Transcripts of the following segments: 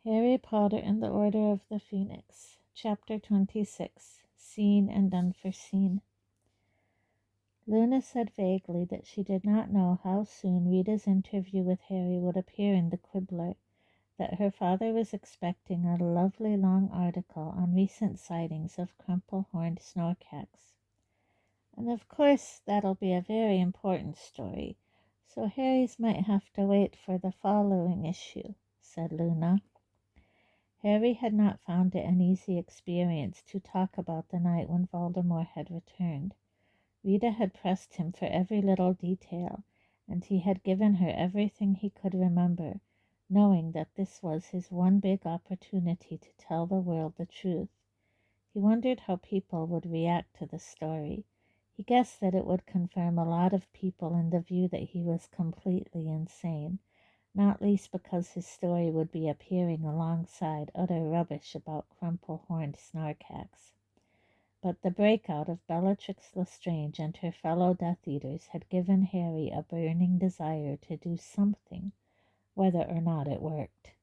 Harry Potter and the Order of the Phoenix, Chapter 26, Seen and Unforeseen. Luna said vaguely that she did not know how soon Rita's interview with Harry would appear in the Quibbler, that her father was expecting a lovely long article on recent sightings of crumple-horned snorkacks. And of course that'll be a very important story, so Harry's might have to wait for the following issue, said Luna. Harry had not found it an easy experience to talk about the night when Voldemort had returned. Rita had pressed him for every little detail, and he had given her everything he could remember, knowing that this was his one big opportunity to tell the world the truth. He wondered how people would react to the story. He guessed that it would confirm a lot of people in the view that he was completely insane, not least because his story would be appearing alongside utter rubbish about crumple-horned snorkacks. But the breakout of Bellatrix Lestrange and her fellow Death Eaters had given Harry a burning desire to do something, whether or not it worked.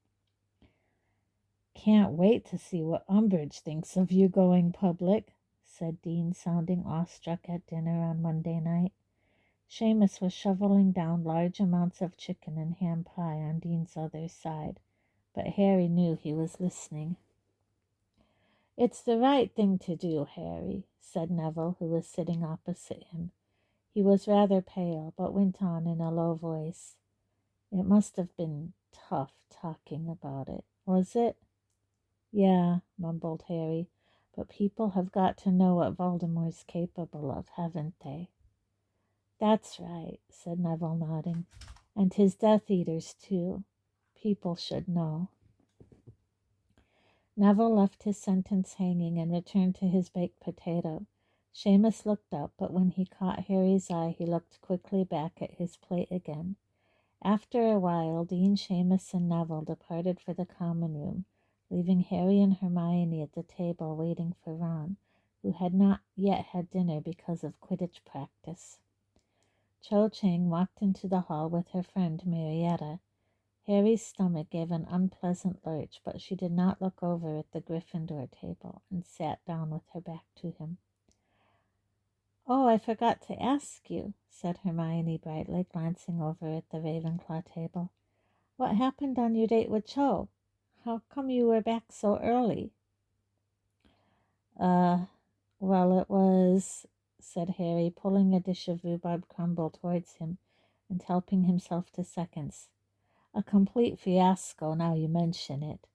"Can't wait to see what Umbridge thinks of you going public," said Dean, sounding awestruck at dinner on Monday night. Seamus was shoveling down large amounts of chicken and ham pie on Dean's other side, but Harry knew he was listening. "It's the right thing to do, Harry," said Neville, who was sitting opposite him. He was rather pale, but went on in a low voice. "It must have been tough talking about it, was it?" "Yeah," mumbled Harry, "but people have got to know what Voldemort's capable of, haven't they?" "That's right," said Neville, nodding. "And his Death Eaters, too. People should know." Neville left his sentence hanging and returned to his baked potato. Seamus looked up, but when he caught Harry's eye, he looked quickly back at his plate again. After a while, Dean, Seamus, and Neville departed for the common room, leaving Harry and Hermione at the table waiting for Ron, who had not yet had dinner because of Quidditch practice. Cho Chang walked into the hall with her friend Marietta. Harry's stomach gave an unpleasant lurch, but she did not look over at the Gryffindor table and sat down with her back to him. "Oh, I forgot to ask you," said Hermione brightly, glancing over at the Ravenclaw table. "What happened on your date with Cho? How come you were back so early?" Well, it was," said Harry, pulling a dish of rhubarb crumble towards him and helping himself to seconds. "A complete fiasco, now you mention it."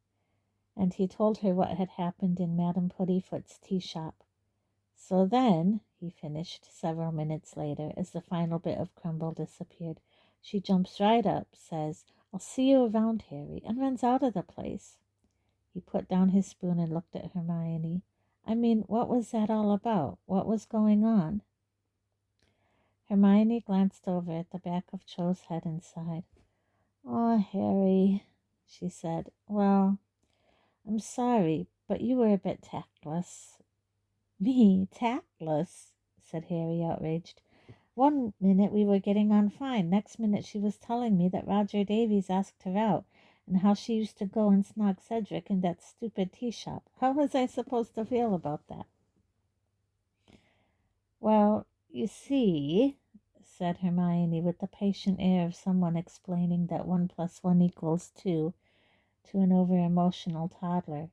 And he told her what had happened in Madame Puddifoot's tea shop. "So then," he finished several minutes later, as the final bit of crumble disappeared, "she jumps right up, says, 'I'll see you around, Harry,' and runs out of the place." He put down his spoon and looked at Hermione. "I mean, what was that all about? What was going on?" Hermione glanced over at the back of Cho's head and sighed. "Oh, Harry," she said. "Well, I'm sorry, but you were a bit tactless." "Me? Tactless?" said Harry, outraged. "One minute we were getting on fine. Next minute she was telling me that Roger Davies asked her out, and how she used to go and snog Cedric in that stupid tea shop. How was I supposed to feel about that?" "Well, you see," said Hermione, with the patient air of someone explaining that 1 + 1 = 2 to an over-emotional toddler,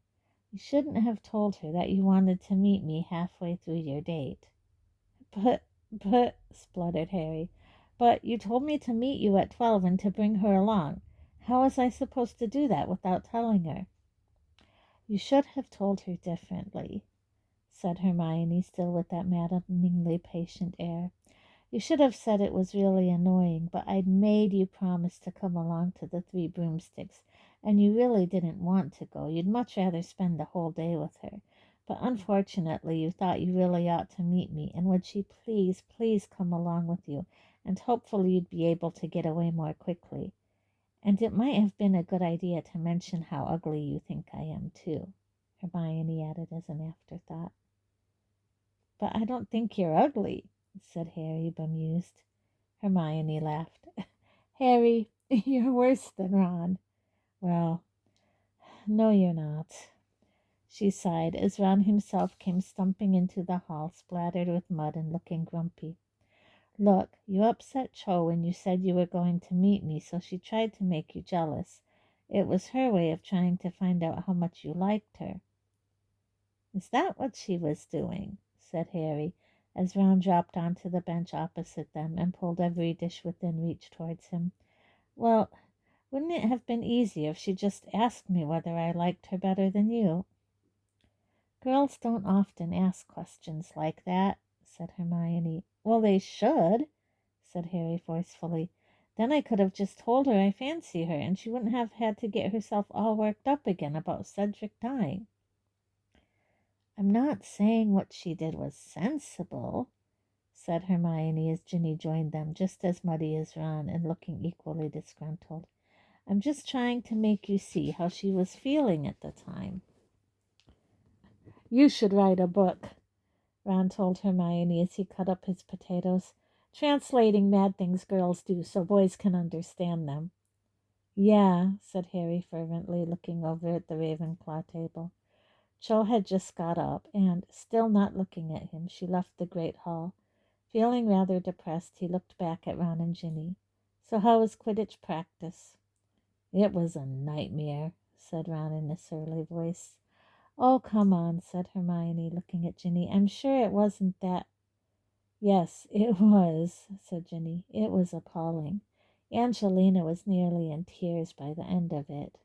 "you shouldn't have told her that you wanted to meet me halfway through your date." But, spluttered Harry, "but you told me to meet you at 12 and to bring her along. How was I supposed to do that without telling her?" "You should have told her differently," said Hermione, still with that maddeningly patient air. "You should have said it was really annoying, but I'd made you promise to come along to the Three Broomsticks, and you really didn't want to go. You'd much rather spend the whole day with her. But unfortunately you thought you really ought to meet me, and would she please, please come along with you, and hopefully you'd be able to get away more quickly. And it might have been a good idea to mention how ugly you think I am, too," Hermione added as an afterthought. "But I don't think you're ugly," said Harry, bemused. Hermione laughed. "Harry, you're worse than Ron." "Well, No, you're not. She sighed as Ron himself came stumping into the hall, splattered with mud and looking grumpy. Look, you upset Cho when you said you were going to meet me, so she tried to make you jealous. It was her way of trying to find out how much you liked her. Is that what she was doing? Said Harry, as Ron dropped onto the bench opposite them and pulled every dish within reach towards him. Well, wouldn't it have been easier if she just asked me whether I liked her better than you? Girls don't often ask questions like that, said Hermione. Well, they should, said Harry forcefully. Then I could have just told her I fancy her, and she wouldn't have had to get herself all worked up again about Cedric dying. I'm not saying what she did was sensible, said Hermione as Ginny joined them, just as muddy as Ron and looking equally disgruntled. I'm just trying to make you see how she was feeling at the time. You should write a book, Ron told Hermione as he cut up his potatoes, translating mad things girls do so boys can understand them. Yeah, said Harry fervently, looking over at the Ravenclaw table. Cho had just got up, and, still not looking at him, she left the great hall. Feeling rather depressed, he looked back at Ron and Ginny. So how was Quidditch practice? It was a nightmare, said Ron in a surly voice. Oh, come on, said Hermione, looking at Ginny. I'm sure it wasn't that. Yes, it was, said Ginny. It was appalling. Angelina was nearly in tears by the end of it.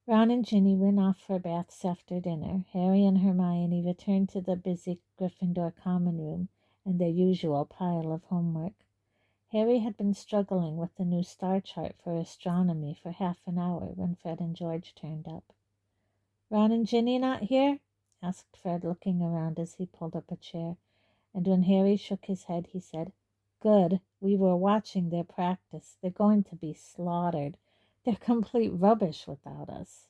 Ron and Ginny went off for baths after dinner. Harry and Hermione returned to the busy Gryffindor common room and their usual pile of homework. Harry had been struggling with the new star chart for astronomy for half an hour when Fred and George turned up. Ron and Ginny not here? Asked Fred, looking around as he pulled up a chair. And when Harry shook his head, he said, Good, we were watching their practice. They're going to be slaughtered. They're complete rubbish without us.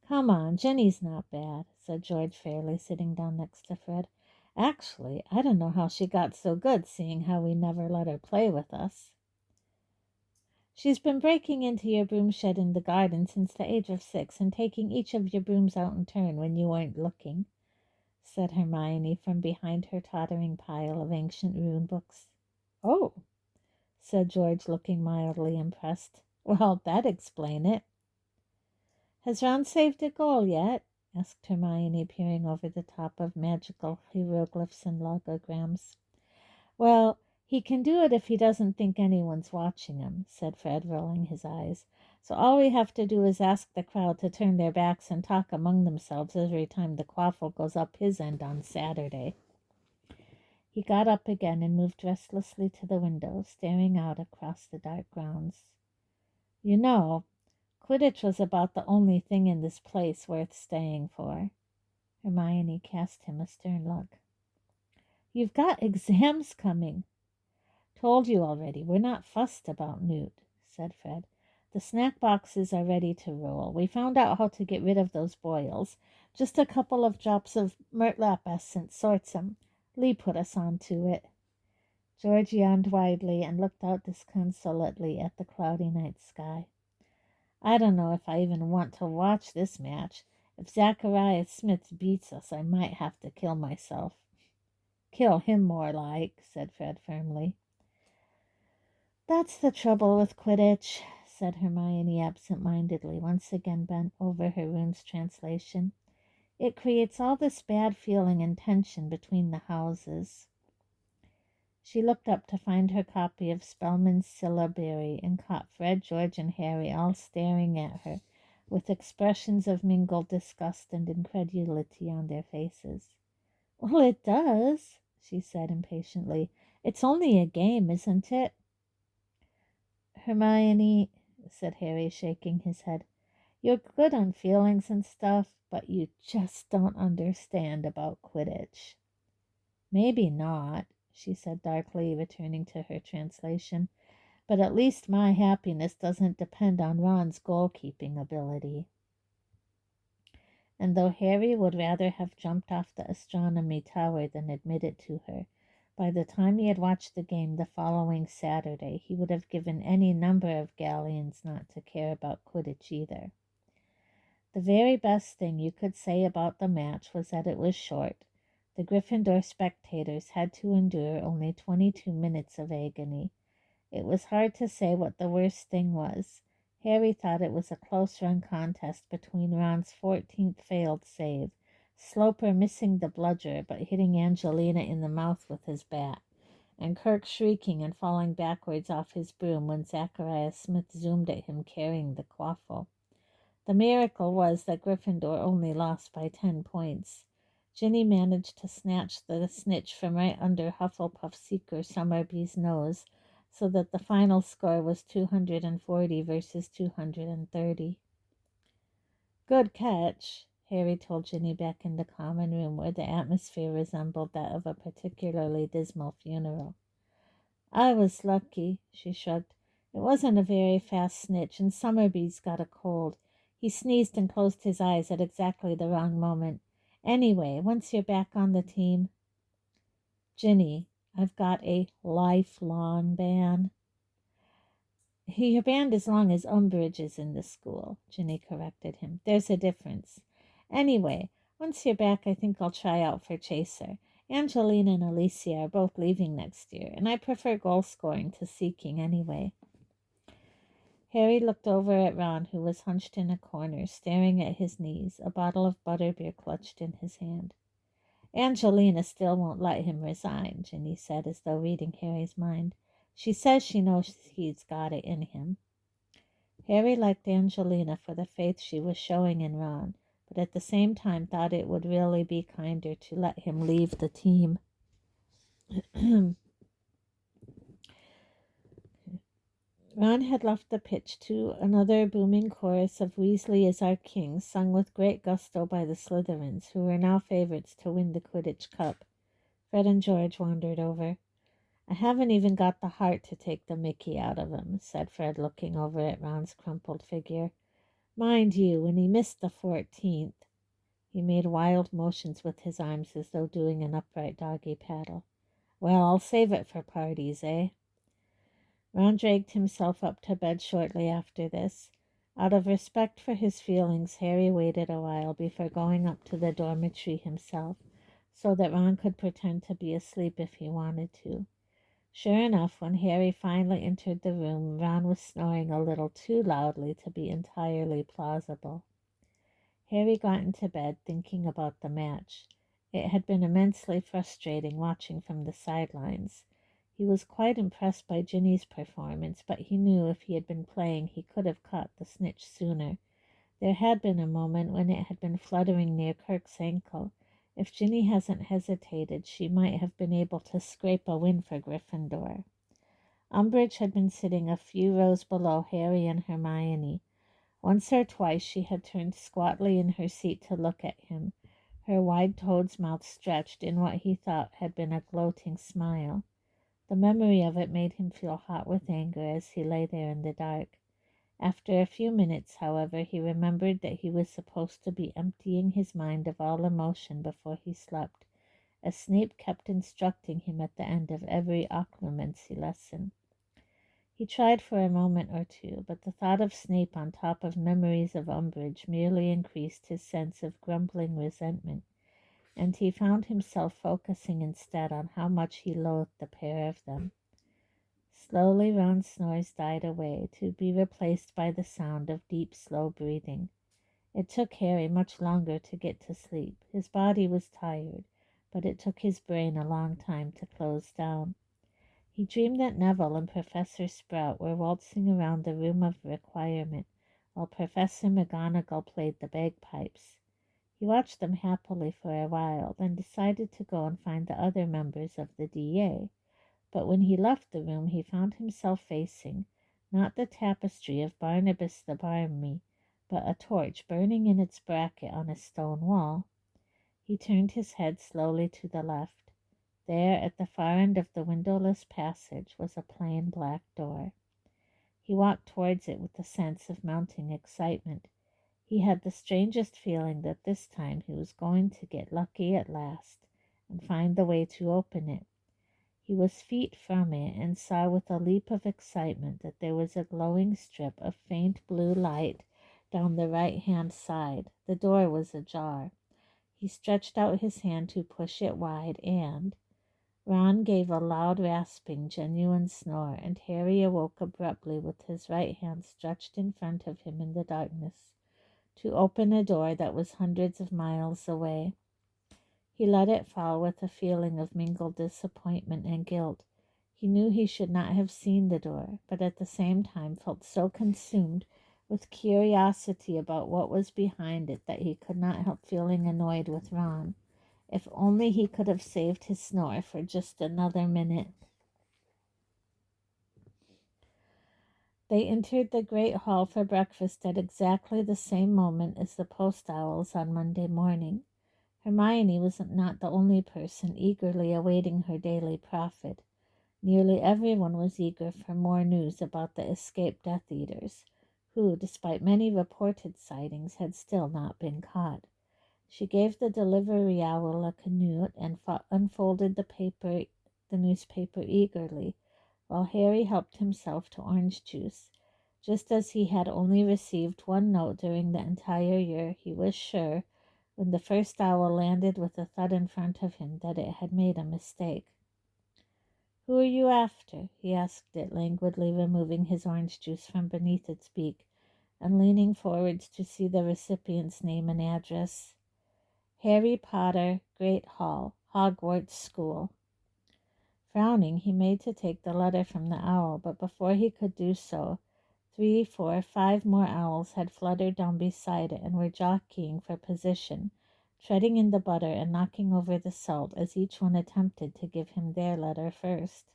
Come on, Jenny's not bad, said George fairly, sitting down next to Fred. Actually, I don't know how she got so good, seeing how we never let her play with us. She's been breaking into your broom shed in the garden since the age of 6 and taking each of your brooms out in turn when you weren't looking, said Hermione from behind her tottering pile of ancient rune books. Oh, said George, looking mildly impressed. Well, that'd explain it. Has Ron saved a goal yet? Asked Hermione, peering over the top of magical hieroglyphs and logograms. Well, he can do it if he doesn't think anyone's watching him, said Fred, rolling his eyes. So all we have to do is ask the crowd to turn their backs and talk among themselves every time the quaffle goes up his end on Saturday. He got up again and moved restlessly to the window, staring out across the dark grounds. You know, Quidditch was about the only thing in this place worth staying for. Hermione cast him a stern look. You've got exams coming. Told you already, we're not fussed about Newt, said Fred. The snack boxes are ready to roll. We found out how to get rid of those boils. Just a couple of drops of Murtlap essence sorts 'em. Lee put us on to it. George yawned widely and looked out disconsolately at the cloudy night sky. I don't know if I even want to watch this match. If Zachariah Smith beats us, I might have to kill myself. Kill him more like, said Fred firmly. That's the trouble with Quidditch, said Hermione absent-mindedly, once again bent over her rune's translation. It creates all this bad feeling and tension between the houses. She looked up to find her copy of Spellman's syllabary and caught Fred, George, and Harry all staring at her, with expressions of mingled disgust and incredulity on their faces. Well, it does, she said impatiently. It's only a game, isn't it? Hermione, said Harry, shaking his head, you're good on feelings and stuff, but you just don't understand about Quidditch. Maybe not, she said darkly, returning to her translation, but at least my happiness doesn't depend on Ron's goalkeeping ability. And though Harry would rather have jumped off the astronomy tower than admit it to her, By the time he had watched the game the following Saturday, he would have given any number of galleons not to care about Quidditch either. The very best thing you could say about the match was that it was short. The Gryffindor spectators had to endure only 22 minutes of agony. It was hard to say what the worst thing was. Harry thought it was a close-run contest between Ron's 14th failed save, Sloper missing the bludger but hitting Angelina in the mouth with his bat, and Kirk shrieking and falling backwards off his broom when Zachariah Smith zoomed at him carrying the quaffle. The miracle was that Gryffindor only lost by 10 points. Ginny managed to snatch the snitch from right under Hufflepuff seeker Summerbee's nose, so that the final score was 240 versus 230. Good catch, Harry told Ginny back in the common room, where the atmosphere resembled that of a particularly dismal funeral. I was lucky, she shrugged. It wasn't a very fast snitch, and Summerbee's got a cold. He sneezed and closed his eyes at exactly the wrong moment. Anyway, once you're back on the team... Ginny, I've got a lifelong ban. Your band as long as Umbridge is in the school, Ginny corrected him. There's a difference. Anyway, once you're back, I think I'll try out for Chaser. Angelina and Alicia are both leaving next year, and I prefer goal scoring to seeking anyway. Harry looked over at Ron, who was hunched in a corner, staring at his knees, a bottle of butterbeer clutched in his hand. Angelina still won't let him resign, Ginny said, as though reading Harry's mind. She says she knows he's got it in him. Harry liked Angelina for the faith she was showing in Ron, but at the same time thought it would really be kinder to let him leave the team. Ron had left the pitch to another booming chorus of Weasley is our king, sung with great gusto by the Slytherins, who were now favorites to win the Quidditch Cup. Fred and George wandered over. I haven't even got the heart to take the mickey out of him, said Fred, looking over at Ron's crumpled figure. Mind you, when he missed the 14th, he made wild motions with his arms as though doing an upright doggy paddle. Well, I'll save it for parties, eh? Ron dragged himself up to bed shortly after this. Out of respect for his feelings, Harry waited a while before going up to the dormitory himself, so that Ron could pretend to be asleep if he wanted to. Sure enough, when Harry finally entered the room, Ron was snoring a little too loudly to be entirely plausible. Harry got into bed thinking about the match. It had been immensely frustrating watching from the sidelines. He was quite impressed by Ginny's performance, but he knew if he had been playing he could have caught the snitch sooner. There had been a moment when it had been fluttering near Kirk's ankle. If Ginny hadn't hesitated, she might have been able to scrape a win for Gryffindor. Umbridge had been sitting a few rows below Harry and Hermione. Once or twice she had turned squatly in her seat to look at him, her wide toad's mouth stretched in what he thought had been a gloating smile. The memory of it made him feel hot with anger as he lay there in the dark. After a few minutes, however, he remembered that he was supposed to be emptying his mind of all emotion before he slept, as Snape kept instructing him at the end of every occlumency lesson. He tried for a moment or two, but the thought of Snape on top of memories of Umbridge merely increased his sense of grumbling resentment, and he found himself focusing instead on how much he loathed the pair of them. Slowly Ron's snores died away, to be replaced by the sound of deep, slow breathing. It took Harry much longer to get to sleep. His body was tired, but it took his brain a long time to close down. He dreamed that Neville and Professor Sprout were waltzing around the room of requirement, while Professor McGonagall played the bagpipes. He watched them happily for a while, then decided to go and find the other members of the DA. But when he left the room, he found himself facing, not the tapestry of Barnabas the Barmy, but a torch burning in its bracket on a stone wall. He turned his head slowly to the left. There, at the far end of the windowless passage, was a plain black door. He walked towards it with a sense of mounting excitement. He had the strangest feeling that this time he was going to get lucky at last and find the way to open it. He was feet from it and saw with a leap of excitement that there was a glowing strip of faint blue light down the right-hand side. The door was ajar. He stretched out his hand to push it wide, and Ron gave a loud, rasping, genuine snore, and Harry awoke abruptly with his right hand stretched in front of him in the darkness to open a door that was hundreds of miles away. He let it fall with a feeling of mingled disappointment and guilt. He knew he should not have seen the door, but at the same time felt so consumed with curiosity about what was behind it that he could not help feeling annoyed with Ron. If only he could have saved his snore for just another minute. They entered the great hall for breakfast at exactly the same moment as the post owls on Monday morning. Hermione was not the only person eagerly awaiting her daily prophet. Nearly everyone was eager for more news about the escaped Death Eaters, who, despite many reported sightings, had still not been caught. She gave the delivery owl a canute and unfolded the newspaper eagerly, while Harry helped himself to orange juice. Just as he had only received one note during the entire year, he was sure, when the first owl landed with a thud in front of him, that it had made a mistake. "Who are you after?" he asked it languidly, removing his orange juice from beneath its beak and leaning forwards to see the recipient's name and address. "Harry Potter, Great Hall, Hogwarts School." Frowning, he made to take the letter from the owl, but before he could do so, 3, 4, 5 more owls had fluttered down beside it and were jockeying for position, treading in the butter and knocking over the salt as each one attempted to give him their letter first.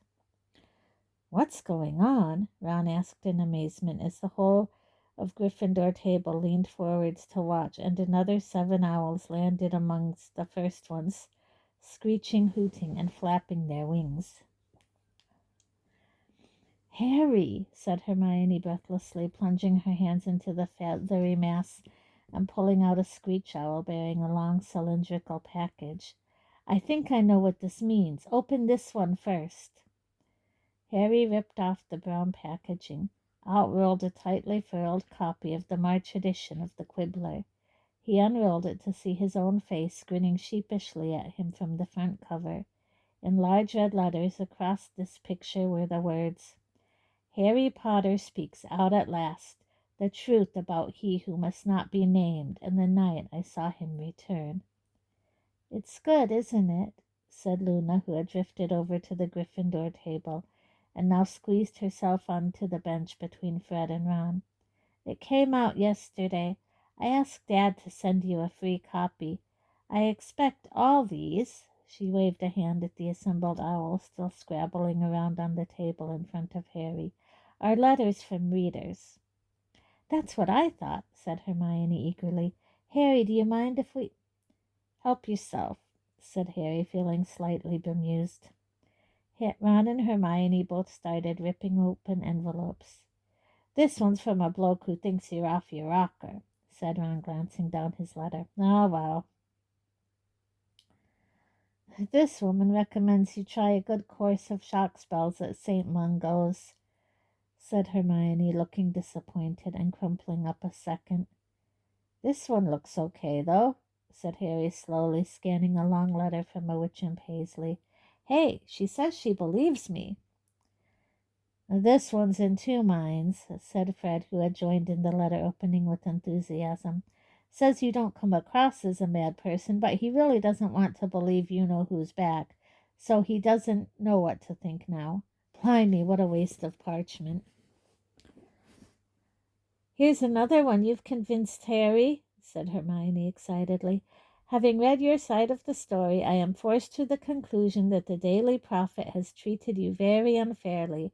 "What's going on?" Ron asked in amazement as the whole of Gryffindor table leaned forwards to watch, and another 7 owls landed amongst the first ones, screeching, hooting, and flapping their wings. "Harry," said Hermione breathlessly, plunging her hands into the feathery mass and pulling out a screech owl bearing a long cylindrical package. "I think I know what this means. Open this one first." Harry ripped off the brown packaging. Out rolled a tightly furled copy of the March edition of the Quibbler. He unrolled it to see his own face grinning sheepishly at him from the front cover. In large red letters across this picture were the words, "Harry Potter speaks out at last, the truth about he who must not be named, and the night I saw him return." "It's good, isn't it?" said Luna, who had drifted over to the Gryffindor table and now squeezed herself onto the bench between Fred and Ron. "It came out yesterday. I asked Dad to send you a free copy. I expect all these," she waved a hand at the assembled owls still scrabbling around on the table in front of Harry, "are letters from readers." "That's what I thought," said Hermione eagerly. "Harry, do you mind if we—" "Help yourself," said Harry, feeling slightly bemused. Ron and Hermione both started ripping open envelopes. "This one's from a bloke who thinks you're off your rocker," said Ron, glancing down his letter. "Oh, well. This woman recommends you try a good course of shock spells at St. Mungo's," said Hermione, looking disappointed and crumpling up a second. "This one looks okay, though," said Harry slowly, scanning a long letter from a witch in Paisley. "Hey, she says she believes me." "This one's in 2 minds," said Fred, who had joined in the letter opening with enthusiasm. "Says you don't come across as a mad person, but he really doesn't want to believe you know who's back, so he doesn't know what to think now. Blimey, what a waste of parchment." "Here's another one you've convinced, Harry," said Hermione excitedly. "Having read your side of the story, I am forced to the conclusion that the Daily Prophet has treated you very unfairly.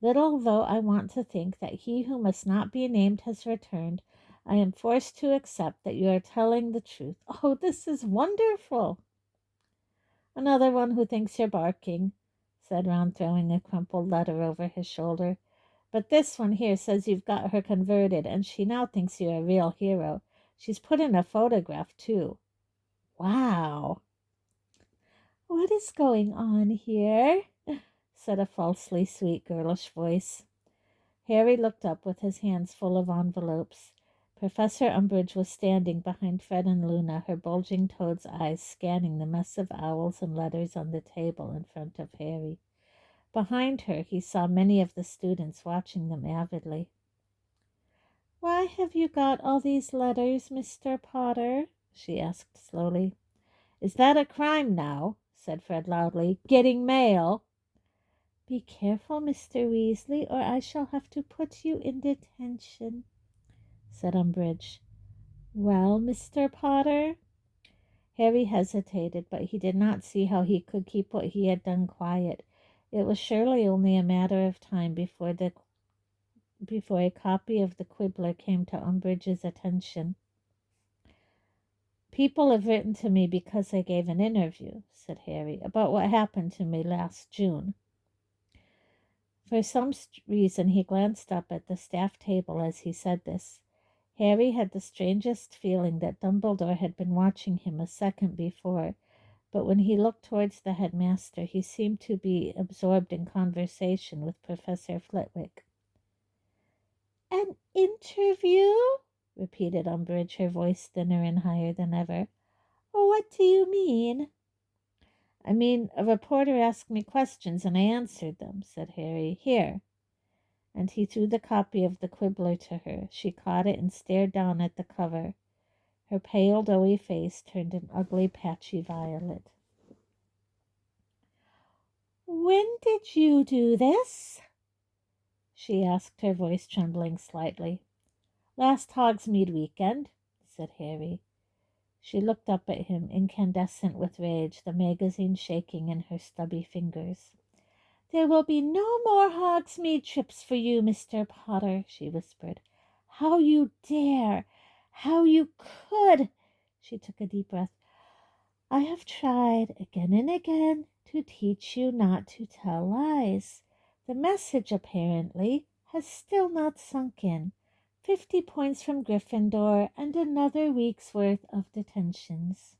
Little though I want to think that he who must not be named has returned, I am forced to accept that you are telling the truth. Oh, this is wonderful." "Another one who thinks you're barking," said Ron, throwing a crumpled letter over his shoulder. "But this one here says you've got her converted, and she now thinks you're a real hero. She's put in a photograph, too." "Wow." "What is going on here?" said a falsely sweet girlish voice. Harry looked up with his hands full of envelopes. Professor Umbridge was standing behind Fred and Luna, her bulging toad's eyes scanning the mess of owls and letters on the table in front of Harry. Behind her, he saw many of the students watching them avidly. "Why have you got all these letters, Mr. Potter?" she asked slowly. "Is that a crime now?" said Fred loudly. "Getting mail?" "Be careful, Mr. Weasley, or I shall have to put you in detention," said Umbridge. "Well, Mr. Potter?" Harry hesitated, but he did not see how he could keep what he had done quiet. It was surely only a matter of time before a copy of the Quibbler came to Umbridge's attention. "People have written to me because I gave an interview," said Harry, "about what happened to me last June." For some reason he glanced up at the staff table as he said this. Harry had the strangest feeling that Dumbledore had been watching him a second before, but when he looked towards the headmaster he seemed to be absorbed in conversation with Professor Flitwick. "An interview?" repeated Umbridge, her voice thinner and higher than ever. "What do you mean?" "I mean, a reporter asked me questions and I answered them," said Harry. "Here." And he threw the copy of the Quibbler to her. She caught it and stared down at the cover. Her pale, doughy face turned an ugly, patchy violet. "When did you do this?" she asked, her voice trembling slightly. "Last Hogsmeade weekend," said Harry. She looked up at him, incandescent with rage, the magazine shaking in her stubby fingers. "There will be no more Hogsmeade trips for you, Mr. Potter," she whispered. "How you dare! How you could!" She took a deep breath. "I have tried again and again to teach you not to tell lies. The message, apparently, has still not sunk in. 50 points from Gryffindor and another week's worth of detentions."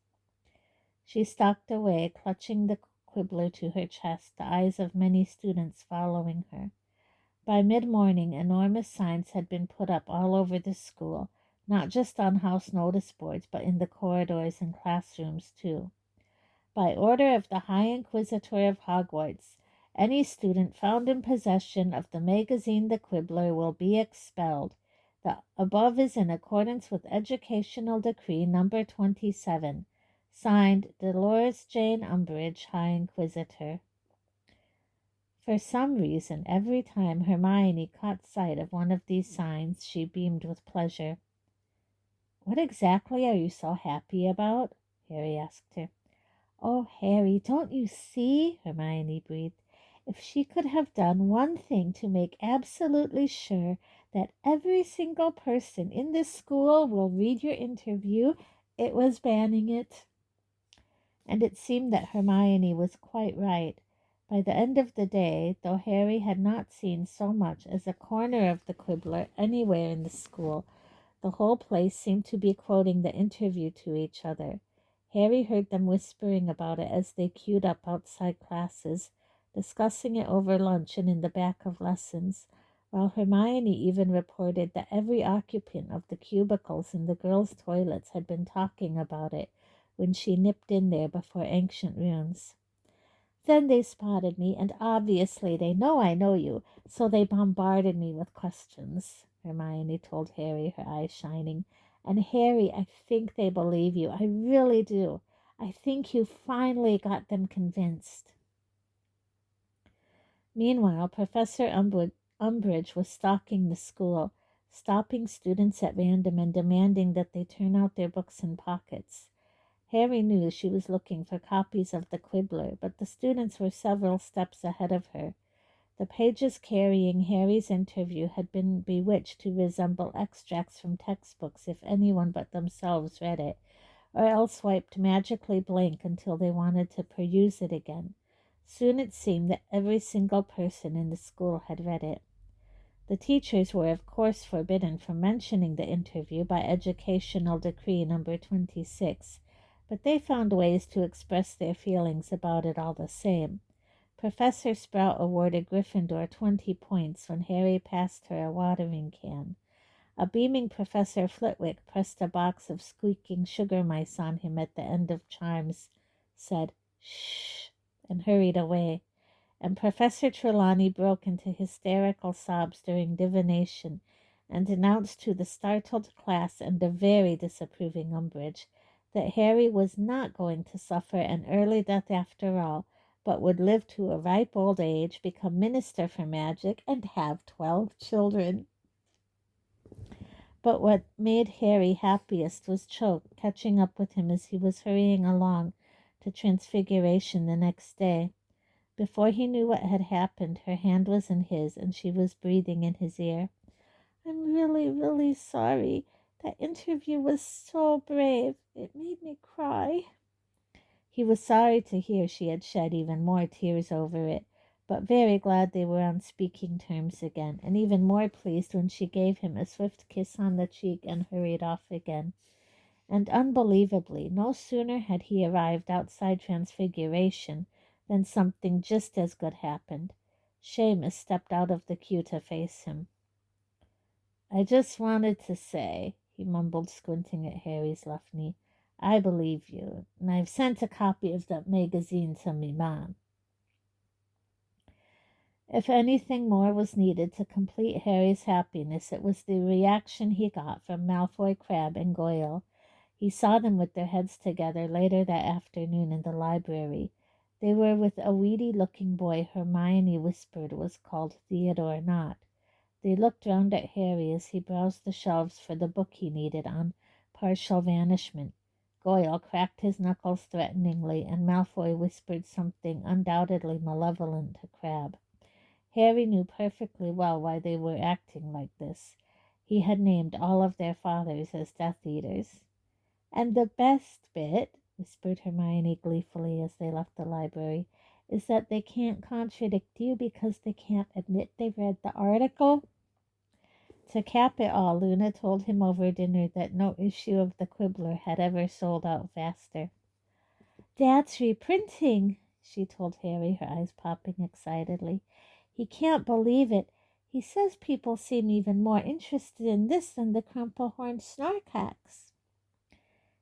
She stalked away, clutching the Quibbler to her chest, the eyes of many students following her. By mid-morning, enormous signs had been put up all over the school, not just on house notice boards, but in the corridors and classrooms too. By order of the High Inquisitor of Hogwarts, any student found in possession of the magazine The Quibbler will be expelled. The above is in accordance with Educational Decree Number 27. Signed, Dolores Jane Umbridge, High Inquisitor. For some reason, every time Hermione caught sight of one of these signs, she beamed with pleasure. "What exactly are you so happy about?" Harry asked her. "Oh, Harry, don't you see?" Hermione breathed. "If she could have done one thing to make absolutely sure that every single person in this school will read your interview, it was banning it." And it seemed that Hermione was quite right. By the end of the day, though Harry had not seen so much as a corner of the Quibbler anywhere in the school, the whole place seemed to be quoting the interview to each other. Harry heard them whispering about it as they queued up outside classes, discussing it over lunch and in the back of lessons, while Hermione even reported that every occupant of the cubicles in the girls' toilets had been talking about it when she nipped in there before Ancient Runes. "Then they spotted me, and obviously they know I know you, so they bombarded me with questions," Hermione told Harry, her eyes shining. "And Harry, I think they believe you. I really do. I think you finally got them convinced." Meanwhile, Professor Umbridge was stalking the school, stopping students at random and demanding that they turn out their books and pockets. Harry knew she was looking for copies of the Quibbler, but the students were several steps ahead of her. The pages carrying Harry's interview had been bewitched to resemble extracts from textbooks if anyone but themselves read it, or else wiped magically blank until they wanted to peruse it again. Soon it seemed that every single person in the school had read it. The teachers were of course forbidden from mentioning the interview by Educational Decree Number 26, but they found ways to express their feelings about it all the same. Professor Sprout awarded Gryffindor 20 points when Harry passed her a watering can. A beaming Professor Flitwick pressed a box of squeaking sugar mice on him at the end of charms, said, "Shh," and hurried away. And Professor Trelawney broke into hysterical sobs during divination and announced to the startled class and the very disapproving Umbridge that Harry was not going to suffer an early death after all, but would live to a ripe old age, become Minister for Magic, and have 12 children. But what made Harry happiest was Choke catching up with him as he was hurrying along to Transfiguration the next day. Before he knew what had happened, her hand was in his, and she was breathing in his ear. "I'm really, really sorry. That interview was so brave. It made me cry." He was sorry to hear she had shed even more tears over it, but very glad they were on speaking terms again, and even more pleased when she gave him a swift kiss on the cheek and hurried off again. And unbelievably, no sooner had he arrived outside Transfiguration than something just as good happened. Seamus stepped out of the queue to face him. "I just wanted to say," he mumbled, squinting at Harry's left knee, "I believe you, and I've sent a copy of that magazine to me mom." If anything more was needed to complete Harry's happiness, it was the reaction he got from Malfoy, Crabbe, and Goyle. He saw them with their heads together later that afternoon in the library. They were with a weedy-looking boy Hermione whispered was called Theodore Nott. They looked round at Harry as he browsed the shelves for the book he needed on partial vanishment. Goyle cracked his knuckles threateningly, and Malfoy whispered something undoubtedly malevolent to Crabbe. Harry knew perfectly well why they were acting like this. He had named all of their fathers as Death Eaters. "And the best bit," whispered Hermione gleefully as they left the library, "is that they can't contradict you because they can't admit they read the article." To cap it all, Luna told him over dinner that no issue of the Quibbler had ever sold out faster. "Dad's reprinting," she told Harry, her eyes popping excitedly. "He can't believe it. He says people seem even more interested in this than the Crumplehorn Snorkax."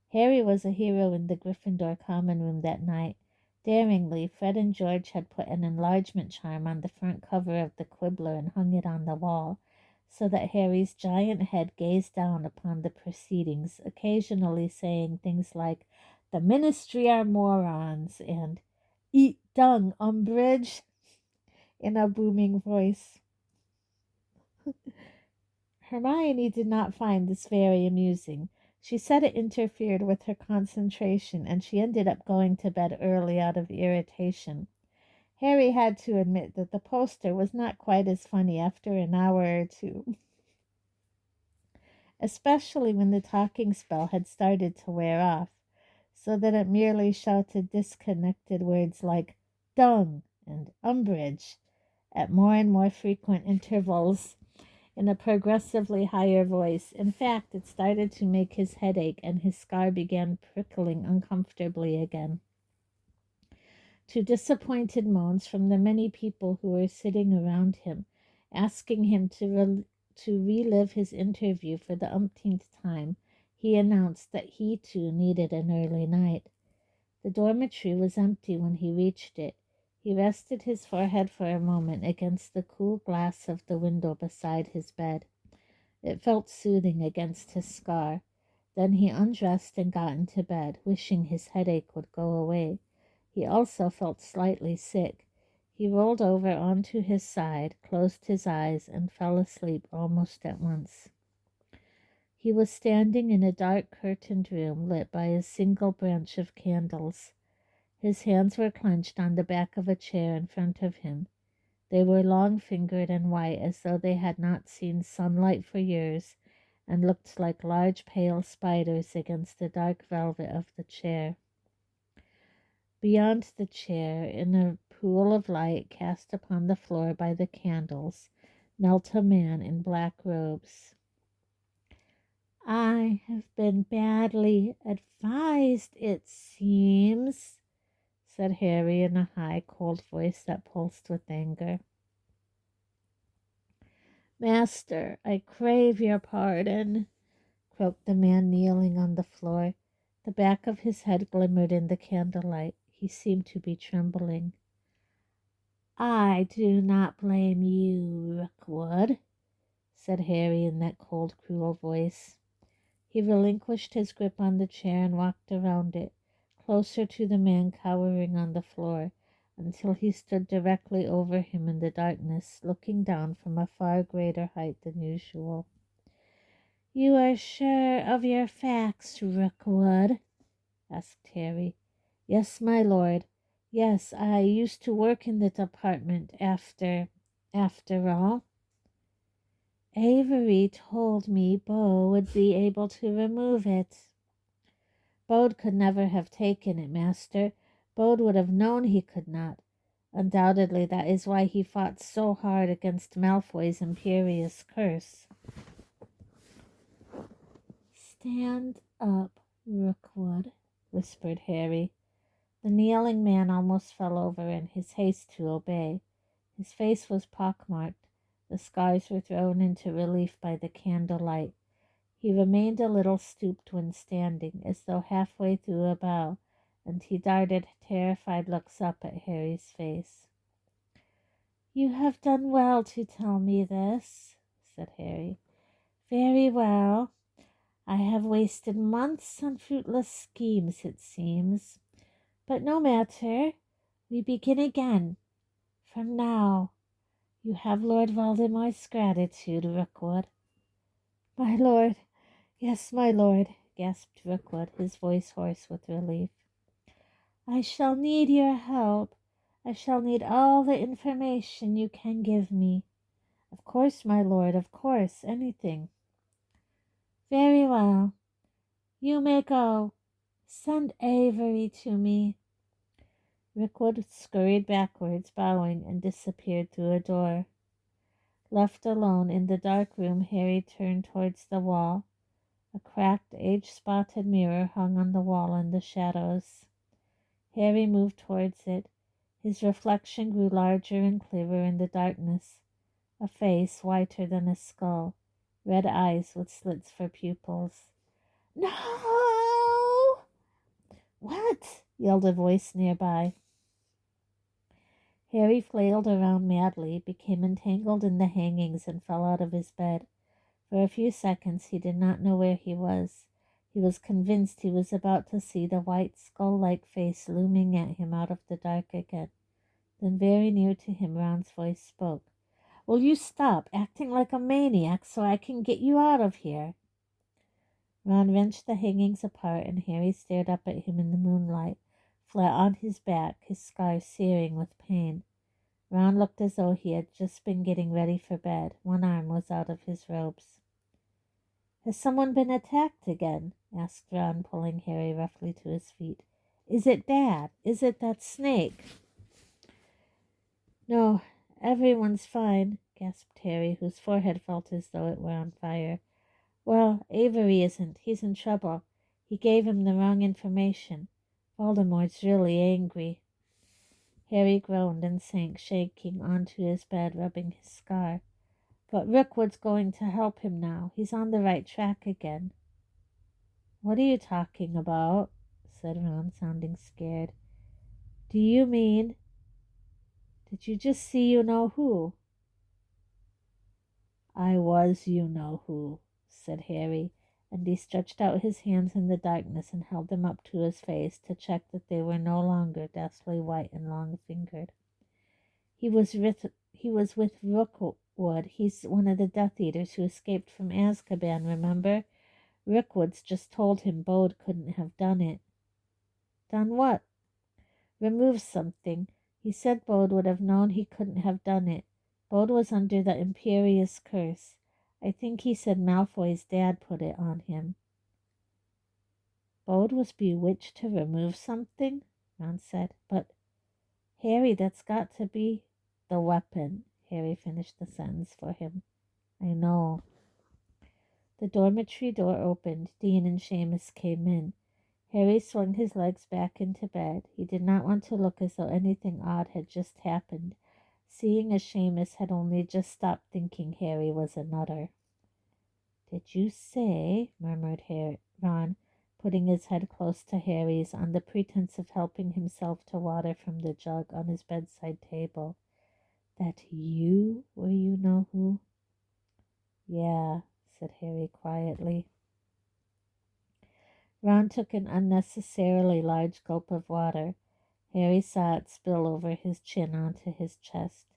Harry was a hero in the Gryffindor common room that night. Daringly, Fred and George had put an enlargement charm on the front cover of the Quibbler and hung it on the wall, so that Harry's giant head gazed down upon the proceedings, occasionally saying things like, "The Ministry are morons," and "Eat dung, Umbridge," in a booming voice. Hermione did not find this very amusing. She said it interfered with her concentration, and she ended up going to bed early out of irritation. Harry had to admit that the poster was not quite as funny after an hour or two, especially when the talking spell had started to wear off, so that it merely shouted disconnected words like dung and Umbridge at more and more frequent intervals in a progressively higher voice. In fact, it started to make his head ache, and his scar began prickling uncomfortably again. To disappointed moans from the many people who were sitting around him, asking him to relive his interview for the umpteenth time, he announced that he too needed an early night. The dormitory was empty when he reached it. He rested his forehead for a moment against the cool glass of the window beside his bed. It felt soothing against his scar. Then he undressed and got into bed, wishing his headache would go away. He also felt slightly sick. He rolled over onto his side, closed his eyes, and fell asleep almost at once. He was standing in a dark curtained room lit by a single branch of candles. His hands were clenched on the back of a chair in front of him. They were long-fingered and white, as though they had not seen sunlight for years, and looked like large pale spiders against the dark velvet of the chair. Beyond the chair, in a pool of light cast upon the floor by the candles, knelt a man in black robes. "I have been badly advised, it seems," said Harry in a high, cold voice that pulsed with anger. Master, I crave your pardon, croaked the man kneeling on the floor. The back of his head glimmered in the candlelight. He seemed to be trembling. I do not blame you, Rookwood, said Harry in that cold, cruel voice. He relinquished his grip on the chair and walked around it, closer to the man cowering on the floor, until he stood directly over him in the darkness, looking down from a far greater height than usual. You are sure of your facts, Rookwood? Asked Harry. Yes, my lord. Yes, I used to work in the department after all. Avery told me Bo would be able to remove it. Bode could never have taken it, master. Bode would have known he could not. Undoubtedly that is why he fought so hard against Malfoy's imperious curse. Stand up, Rookwood, whispered Harry. The kneeling man almost fell over in his haste to obey. His face was pockmarked. The scars were thrown into relief by the candlelight. He remained a little stooped when standing, as though halfway through a bow, and he darted terrified looks up at Harry's face. You have done well to tell me this, said Harry. Very well. I have wasted months on fruitless schemes, it seems. But no matter. We begin again. From now. You have Lord Voldemort's gratitude, Rookwood. My lord, yes, my lord, gasped Rookwood, his voice hoarse with relief. I shall need your help. I shall need all the information you can give me. Of course, my lord, of course, anything. Very well. You may go. Send Avery to me. Rookwood scurried backwards, bowing, and disappeared through a door. Left alone in the dark room, Harry turned towards the wall. A cracked, age-spotted mirror hung on the wall in the shadows. Harry moved towards it. His reflection grew larger and clearer in the darkness. A face whiter than a skull, red eyes with slits for pupils. No! What? Yelled a voice nearby. Harry flailed around madly, became entangled in the hangings, and fell out of his bed. For a few seconds he did not know where he was. He was convinced he was about to see the white skull-like face looming at him out of the dark again. Then very near to him Ron's voice spoke. Will you stop acting like a maniac so I can get you out of here? Ron wrenched the hangings apart, and Harry stared up at him in the moonlight, flat on his back, his scars searing with pain. Ron looked as though he had just been getting ready for bed. One arm was out of his robes. Has someone been attacked again? Asked Ron, pulling Harry roughly to his feet. Is it Dad? Is it that snake? No, everyone's fine, gasped Harry, whose forehead felt as though it were on fire. Well, Avery isn't. He's in trouble. He gave him the wrong information. Voldemort's really angry. Harry groaned and sank, shaking, onto his bed, rubbing his scar. But Rookwood's going to help him now. He's on the right track again. What are you talking about? Said Ron, sounding scared. Do you mean... Did you just see you-know-who? I was you-know-who, said Harry, and he stretched out his hands in the darkness and held them up to his face to check that they were no longer deathly white and long-fingered. He was with Rookwood. He's one of the Death Eaters who escaped from Azkaban, remember? Rookwood's just told him Bode couldn't have done it. Done what? Remove something. He said Bode would have known he couldn't have done it. Bode was under the Imperious curse. I think he said Malfoy's dad put it on him. Bode was bewitched to remove something? Ron said. But, Harry, that's got to be the weapon. Harry finished the sentence for him. I know. The dormitory door opened. Dean and Seamus came in. Harry swung his legs back into bed. He did not want to look as though anything odd had just happened, seeing as Seamus had only just stopped thinking Harry was a nutter. "Did you say," murmured Ron, putting his head close to Harry's on the pretense of helping himself to water from the jug on his bedside table, "that you were you-know-who?" "Yeah," said Harry quietly. Ron took an unnecessarily large gulp of water. Harry saw it spill over his chin onto his chest.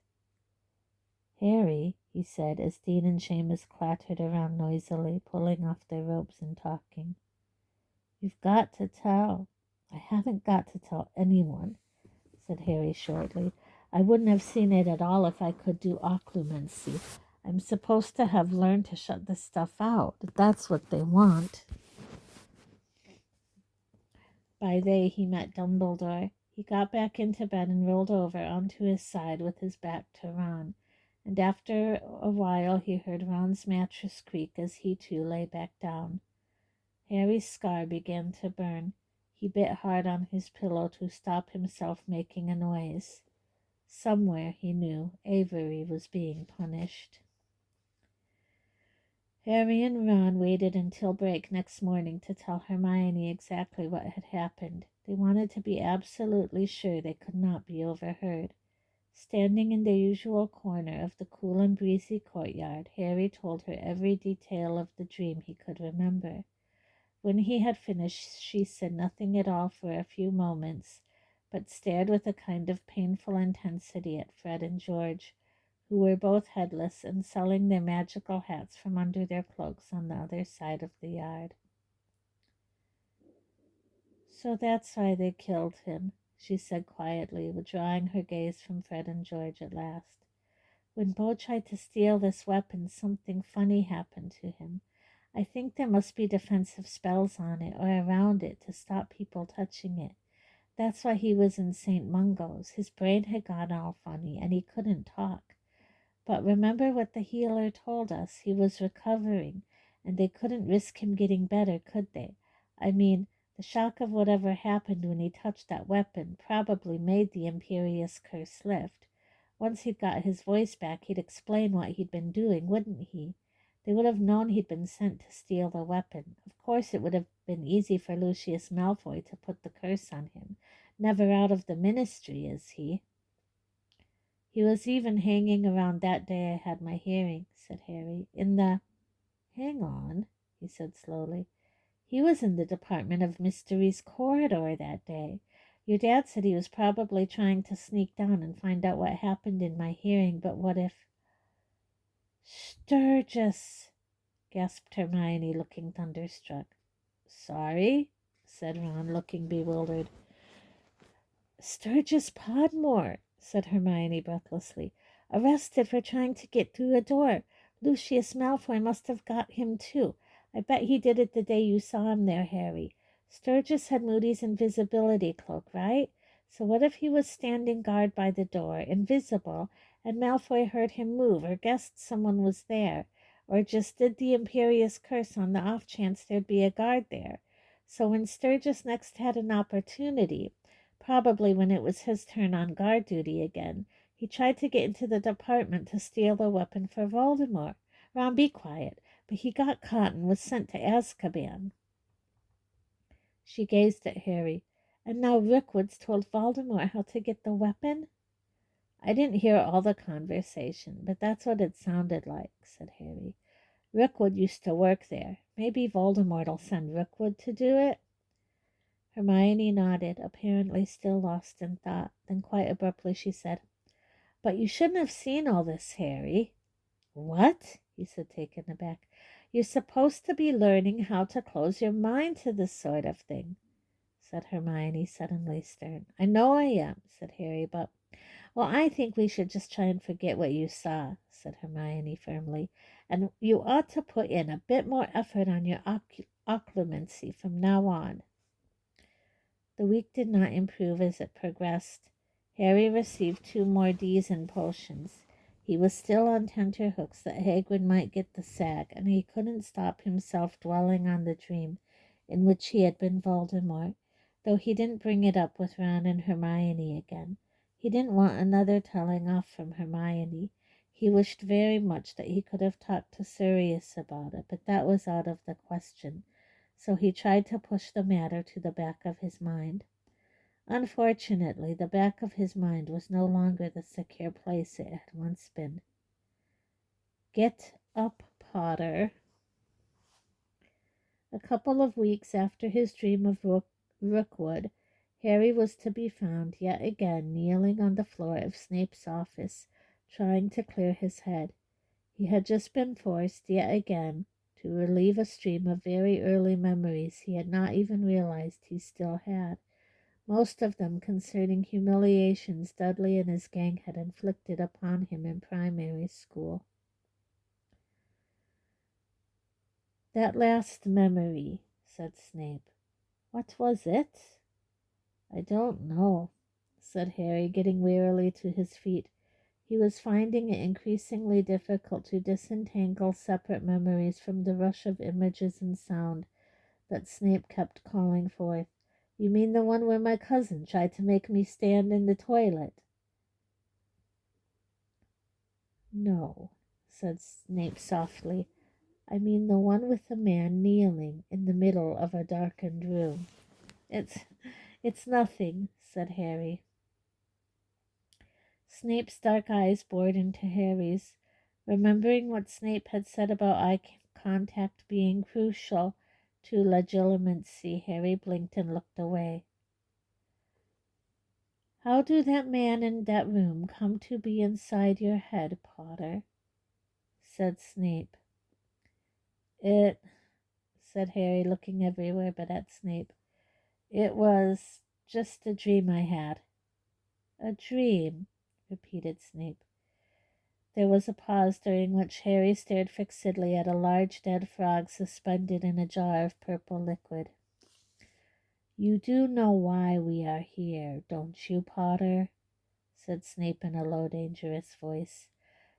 "Harry," he said, as Dean and Seamus clattered around noisily, pulling off their ropes and talking. "You've got to tell." "I haven't got to tell anyone," said Harry shortly. "I wouldn't have seen it at all if I could do occlumency. I'm supposed to have learned to shut this stuff out. That's what they want." By they, he meant Dumbledore. He got back into bed and rolled over onto his side with his back to Ron, and after a while he heard Ron's mattress creak as he too lay back down. Harry's scar began to burn. He bit hard on his pillow to stop himself making a noise. Somewhere, he knew, Avery was being punished. Harry and Ron waited until break next morning to tell Hermione exactly what had happened. They wanted to be absolutely sure they could not be overheard. Standing in their usual corner of the cool and breezy courtyard, Harry told her every detail of the dream he could remember. When he had finished, she said nothing at all for a few moments, but stared with a kind of painful intensity at Fred and George, who were both headless and selling their magical hats from under their cloaks on the other side of the yard. "So that's why they killed him," she said quietly, withdrawing her gaze from Fred and George at last. "When Bo tried to steal this weapon, something funny happened to him. I think there must be defensive spells on it or around it to stop people touching it. That's why he was in St. Mungo's. His brain had gone all funny and he couldn't talk. But remember what the healer told us. He was recovering, and they couldn't risk him getting better, could they? I mean, the shock of whatever happened when he touched that weapon probably made the Imperious curse lift. Once he'd got his voice back, he'd explain what he'd been doing, wouldn't he? They would have known he'd been sent to steal the weapon. Of course, it would have been easy for Lucius Malfoy to put the curse on him. Never out of the ministry, is he? "He was even hanging around that day I had my hearing," said Harry. "Hang on," he said slowly. "He was in the Department of Mysteries corridor that day. Your dad said he was probably trying to sneak down and find out what happened in my hearing, but what if—" "Sturgis!" gasped Hermione, looking thunderstruck. "Sorry?" said Ron, looking bewildered. "Sturgis Podmore," said Hermione breathlessly. "Arrested for trying to get through a door. Lucius Malfoy must have got him too. I bet he did it the day you saw him there, Harry. Sturgis had Moody's invisibility cloak, right? So what if he was standing guard by the door, invisible, and Malfoy heard him move, or guessed someone was there, or just did the Imperious curse on the off chance there'd be a guard there? So when Sturgis next had an opportunity, probably when it was his turn on guard duty again, he tried to get into the department to steal the weapon for Voldemort. Ron, be quiet. But he got caught and was sent to Azkaban." She gazed at Harry. "And now Rookwood's told Voldemort how to get the weapon?" "I didn't hear all the conversation, but that's what it sounded like," said Harry. "Rookwood used to work there. Maybe Voldemort'll send Rookwood to do it." Hermione nodded, apparently still lost in thought. Then quite abruptly she said, "But you shouldn't have seen all this, Harry." "What?" he said, taken aback. "You're supposed to be learning how to close your mind to this sort of thing," said Hermione, suddenly stern. "I know I am," said Harry, "but—" "Well, I think we should just try and forget what you saw," said Hermione firmly. "And you ought to put in a bit more effort on your occlumency from now on." The week did not improve as it progressed. Harry received 2 more D's in potions. He was still on tenterhooks that Hagrid might get the sack, and he couldn't stop himself dwelling on the dream. in which he had been Voldemort, though he didn't bring it up with Ron and Hermione again. He didn't want another telling off from Hermione. He wished very much that he could have talked to Sirius about it, but that was out of the question, so he tried to push the matter to the back of his mind. Unfortunately, the back of his mind was no longer the secure place it had once been. Get up, Potter. A couple of weeks after his dream of Rookwood, Harry was to be found yet again kneeling on the floor of Snape's office, trying to clear his head. He had just been forced yet again to relive a stream of very early memories he had not even realized he still had, most of them concerning humiliations Dudley and his gang had inflicted upon him in primary school. That last memory, said Snape. What was it? I don't know, said Harry, getting wearily to his feet. He was finding it increasingly difficult to disentangle separate memories from the rush of images and sound that Snape kept calling forth. You mean the one where my cousin tried to make me stand in the toilet? No, said Snape softly. I mean the one with the man kneeling in the middle of a darkened room. It's nothing, said Harry. Snape's dark eyes bored into Harry's. Remembering what Snape had said about eye contact being crucial to legilimency, Harry blinked and looked away. How do that man in that room come to be inside your head, Potter? Said Snape. It, said Harry, looking everywhere but at Snape. It was just a dream I had. A dream, repeated Snape. There was a pause during which Harry stared fixedly at a large dead frog suspended in a jar of purple liquid. You do know why we are here, don't you, Potter? Said Snape in a low, dangerous voice.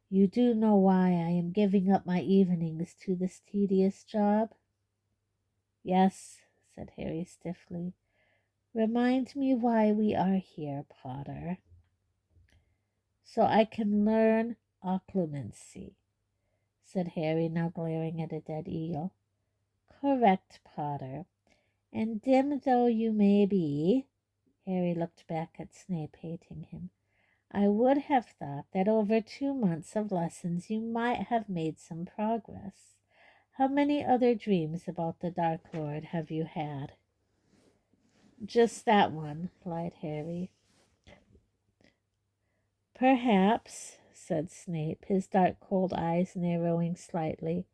You do know why I am giving up my evenings to this tedious job? Yes, said Harry stiffly. Remind me why we are here, Potter. So I can learn occlumency, said Harry, now glaring at a dead eagle. Correct, Potter. And dim though you may be, Harry looked back at Snape, hating him, I would have thought that over 2 months of lessons you might have made some progress. How many other dreams about the Dark Lord have you had? Just that one, lied Harry. Perhaps, said Snape, his dark, cold eyes narrowing slightly,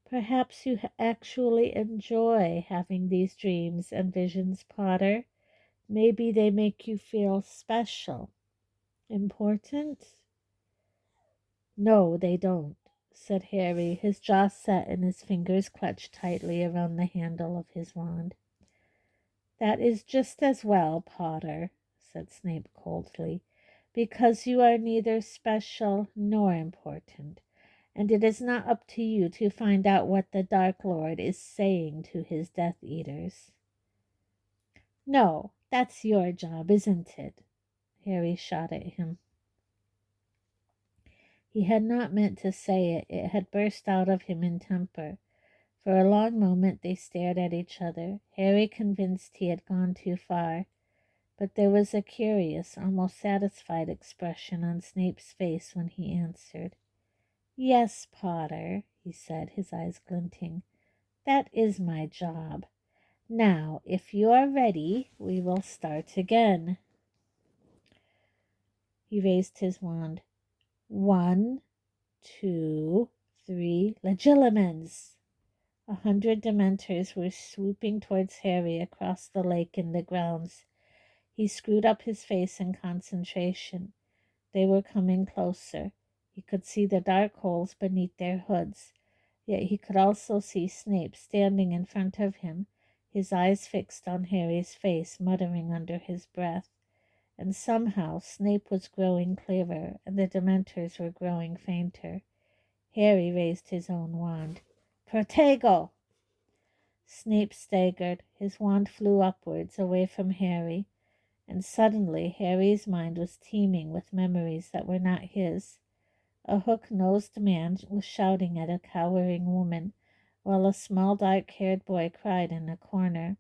perhaps you actually enjoy having these dreams and visions, Potter. Maybe they make you feel special, important. No, they don't, said Harry, his jaw set and his fingers clutched tightly around the handle of his wand. That is just as well, Potter, said Snape coldly, because you are neither special nor important, and it is not up to you to find out what the Dark Lord is saying to his Death Eaters. No, that's your job, isn't it? Harry shot at him. He had not meant to say it. It had burst out of him in temper. For a long moment they stared at each other, Harry convinced he had gone too far. But there was a curious, almost satisfied expression on Snape's face when he answered. Yes, Potter, he said, his eyes glinting. That is my job. Now, if you are ready, we will start again. He raised his wand. 1, 2, 3, legilimens! 100 Dementors were swooping towards Harry across the lake and the grounds. He screwed up his face in concentration. They were coming closer. He could see the dark holes beneath their hoods. Yet he could also see Snape standing in front of him, his eyes fixed on Harry's face, muttering under his breath. And somehow Snape was growing clearer, and the Dementors were growing fainter. Harry raised his own wand. Protego! Snape staggered. His wand flew upwards, away from Harry, and suddenly Harry's mind was teeming with memories that were not his. A hook-nosed man was shouting at a cowering woman, while a small dark-haired boy cried in a corner.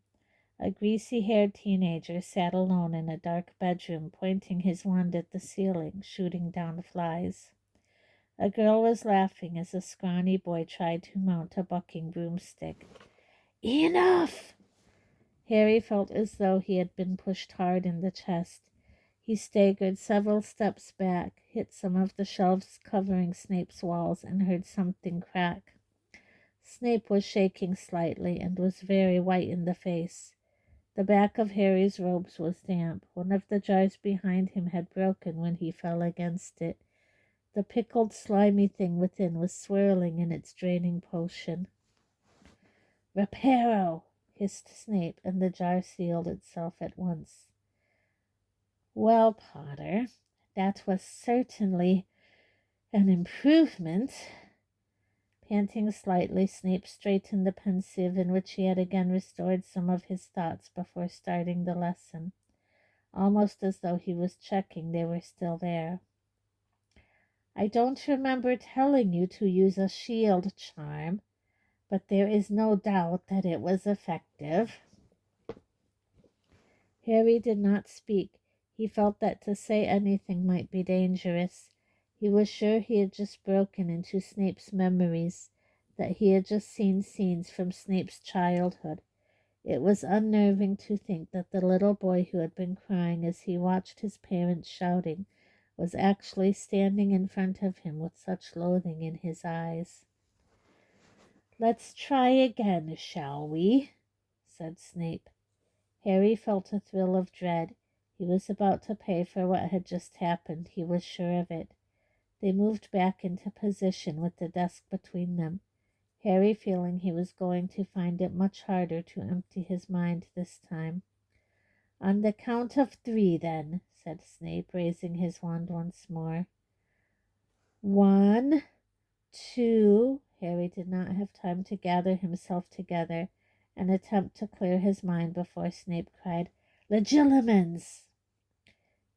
A greasy-haired teenager sat alone in a dark bedroom, pointing his wand at the ceiling, shooting down flies. A girl was laughing as a scrawny boy tried to mount a bucking broomstick. "Enough!" Harry felt as though he had been pushed hard in the chest. He staggered several steps back, hit some of the shelves covering Snape's walls, and heard something crack. Snape was shaking slightly and was very white in the face. The back of Harry's robes was damp. One of the jars behind him had broken when he fell against it. The pickled, slimy thing within was swirling in its draining potion. "Reparo!" hissed Snape, and the jar sealed itself at once. "Well, Potter, that was certainly an improvement." Panting slightly, Snape straightened the pensieve in which he had again restored some of his thoughts before starting the lesson, almost as though he was checking they were still there. "I don't remember telling you to use a shield charm, but there is no doubt that it was effective." Harry did not speak. He felt that to say anything might be dangerous. He was sure he had just broken into Snape's memories, that he had just seen scenes from Snape's childhood. It was unnerving to think that the little boy who had been crying as he watched his parents shouting was actually standing in front of him with such loathing in his eyes. "Let's try again, shall we?" said Snape. Harry felt a thrill of dread. He was about to pay for what had just happened. He was sure of it. They moved back into position with the desk between them, Harry feeling he was going to find it much harder to empty his mind this time. "On the count of 3, then," said Snape, raising his wand once more. 1, 2. Harry did not have time to gather himself together and attempt to clear his mind before Snape cried, "Legilimens!"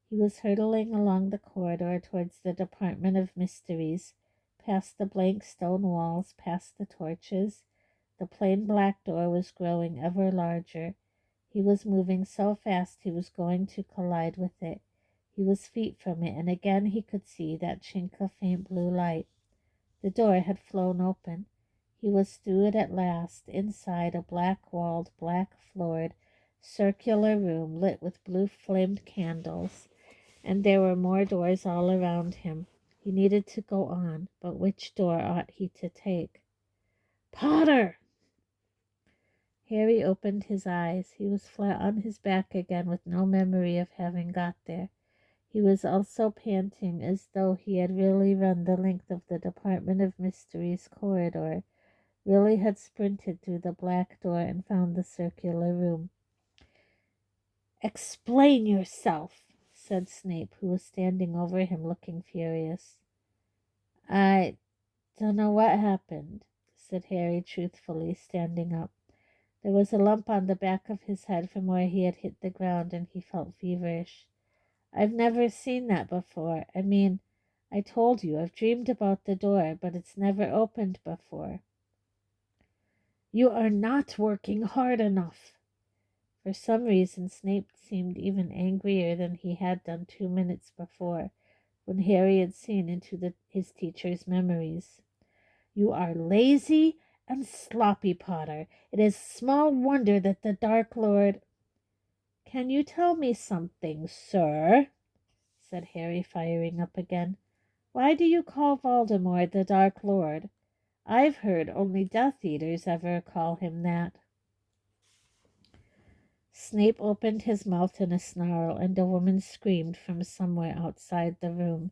He was hurtling along the corridor towards the Department of Mysteries, past the blank stone walls, past the torches. The plain black door was growing ever larger. He was moving so fast he was going to collide with it. He was feet from it, and again he could see that chink of faint blue light. The door had flown open. He was through it at last, inside a black-walled, black-floored, circular room lit with blue-flamed candles, and there were more doors all around him. He needed to go on, but which door ought he to take? "Potter!" Harry opened his eyes. He was flat on his back again, with no memory of having got there. He was also panting, as though he had really run the length of the Department of Mysteries corridor, really had sprinted through the black door and found the circular room. "Explain yourself," said Snape, who was standing over him looking furious. "I dunno what happened," said Harry truthfully, standing up. There was a lump on the back of his head from where he had hit the ground, and he felt feverish. "I've never seen that before. I mean, I told you, I've dreamed about the door, but it's never opened before." "You are not working hard enough." For some reason, Snape seemed even angrier than he had done 2 minutes before, when Harry had seen into his teacher's memories. "You are lazy and sloppy, Potter. It is small wonder that the Dark Lord—" "Can you tell me something, sir?" said Harry, firing up again. "Why do you call Voldemort the Dark Lord? I've heard only Death Eaters ever call him that." Snape opened his mouth in a snarl, and a woman screamed from somewhere outside the room.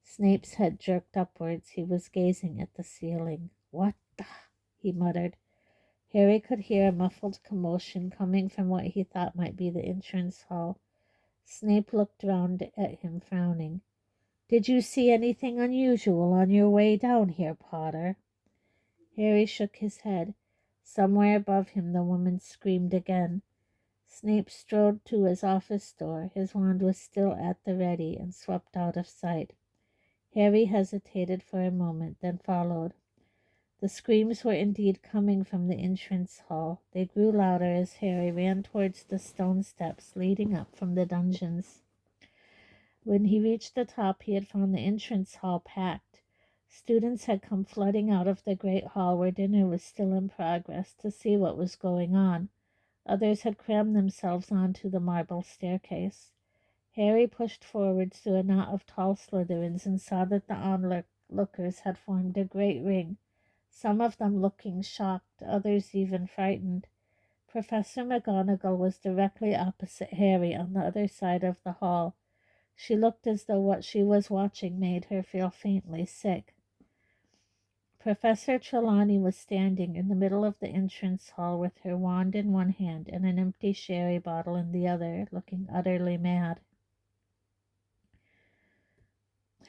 Snape's head jerked upwards. He was gazing at the ceiling. "What the—" he muttered. Harry could hear a muffled commotion coming from what he thought might be the entrance hall. Snape looked round at him, frowning. "Did you see anything unusual on your way down here, Potter?" Harry shook his head. Somewhere above him the woman screamed again. Snape strode to his office door. His wand was still at the ready and swept out of sight. Harry hesitated for a moment, then followed. The screams were indeed coming from the entrance hall. They grew louder as Harry ran towards the stone steps leading up from the dungeons. When he reached the top, he had found the entrance hall packed. Students had come flooding out of the great hall where dinner was still in progress to see what was going on. Others had crammed themselves onto the marble staircase. Harry pushed forward through a knot of tall Slytherins and saw that the onlookers had formed a great ring, some of them looking shocked, others even frightened. Professor McGonagall was directly opposite Harry on the other side of the hall. She looked as though what she was watching made her feel faintly sick. Professor Trelawney was standing in the middle of the entrance hall with her wand in one hand and an empty sherry bottle in the other, looking utterly mad.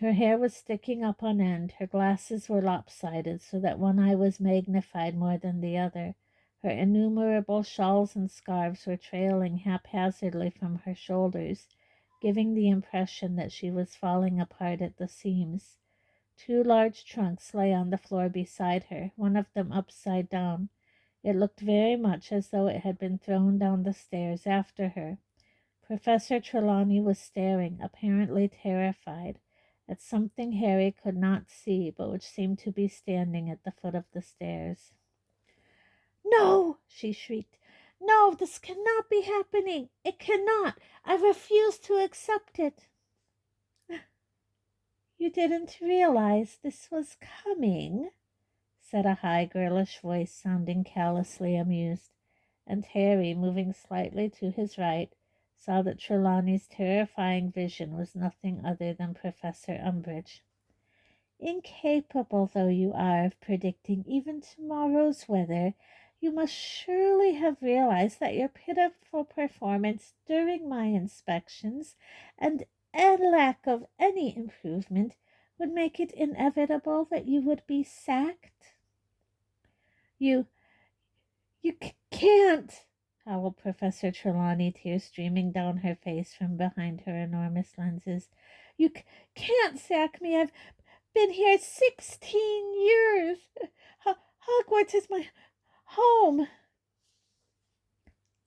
Her hair was sticking up on end, her glasses were lopsided so that one eye was magnified more than the other. Her innumerable shawls and scarves were trailing haphazardly from her shoulders, giving the impression that she was falling apart at the seams. 2 large trunks lay on the floor beside her, one of them upside down. It looked very much as though it had been thrown down the stairs after her. Professor Trelawney was staring, apparently terrified, at something Harry could not see, but which seemed to be standing at the foot of the stairs. "No!" she shrieked. "No, this cannot be happening. It cannot. I refuse to accept it." "You didn't realize this was coming," said a high girlish voice, sounding callously amused, and Harry, moving slightly to his right, saw that Trelawney's terrifying vision was nothing other than Professor Umbridge. "Incapable though you are of predicting even tomorrow's weather, you must surely have realized that your pitiful performance during my inspections and lack of any improvement would make it inevitable that you would be sacked." You can't," howled Professor Trelawney, tears streaming down her face from behind her enormous lenses. "You can't sack me. I've been here 16 years. Hogwarts is my home."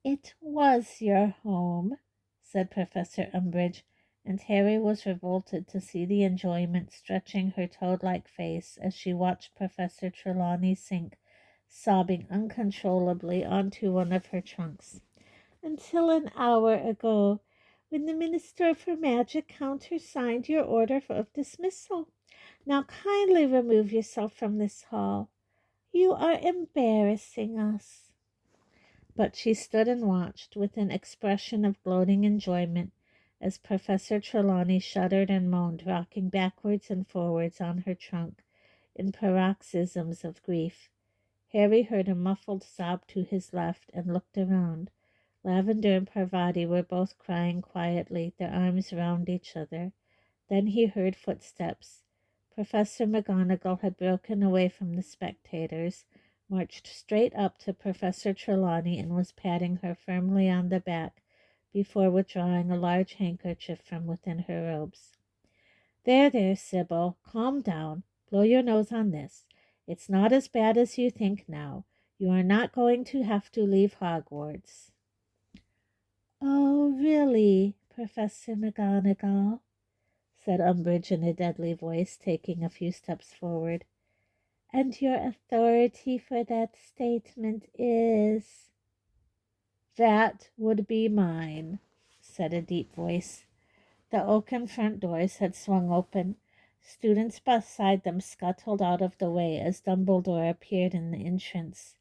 "It was your home," said Professor Umbridge, and Harry was revolted to see the enjoyment stretching her toad-like face as she watched Professor Trelawney sink, sobbing uncontrollably, onto one of her trunks. "Until an hour ago, when the Minister for Magic countersigned your order of dismissal. Now kindly remove yourself from this hall. You are embarrassing us." But she stood and watched with an expression of gloating enjoyment as Professor Trelawney shuddered and moaned, rocking backwards and forwards on her trunk in paroxysms of grief. Harry heard a muffled sob to his left and looked around. Lavender and Parvati were both crying quietly, their arms round each other. Then he heard footsteps. Professor McGonagall had broken away from the spectators, marched straight up to Professor Trelawney, and was patting her firmly on the back before withdrawing a large handkerchief from within her robes. "There, there, Sybil, calm down. Blow your nose on this. It's not as bad as you think now. You are not going to have to leave Hogwarts." "Oh, really, Professor McGonagall?" said Umbridge in a deadly voice, taking a few steps forward. "And your authority for that statement is—" "That would be mine," said a deep voice. The oaken front doors had swung open. Students beside them scuttled out of the way as Dumbledore appeared in the entrance.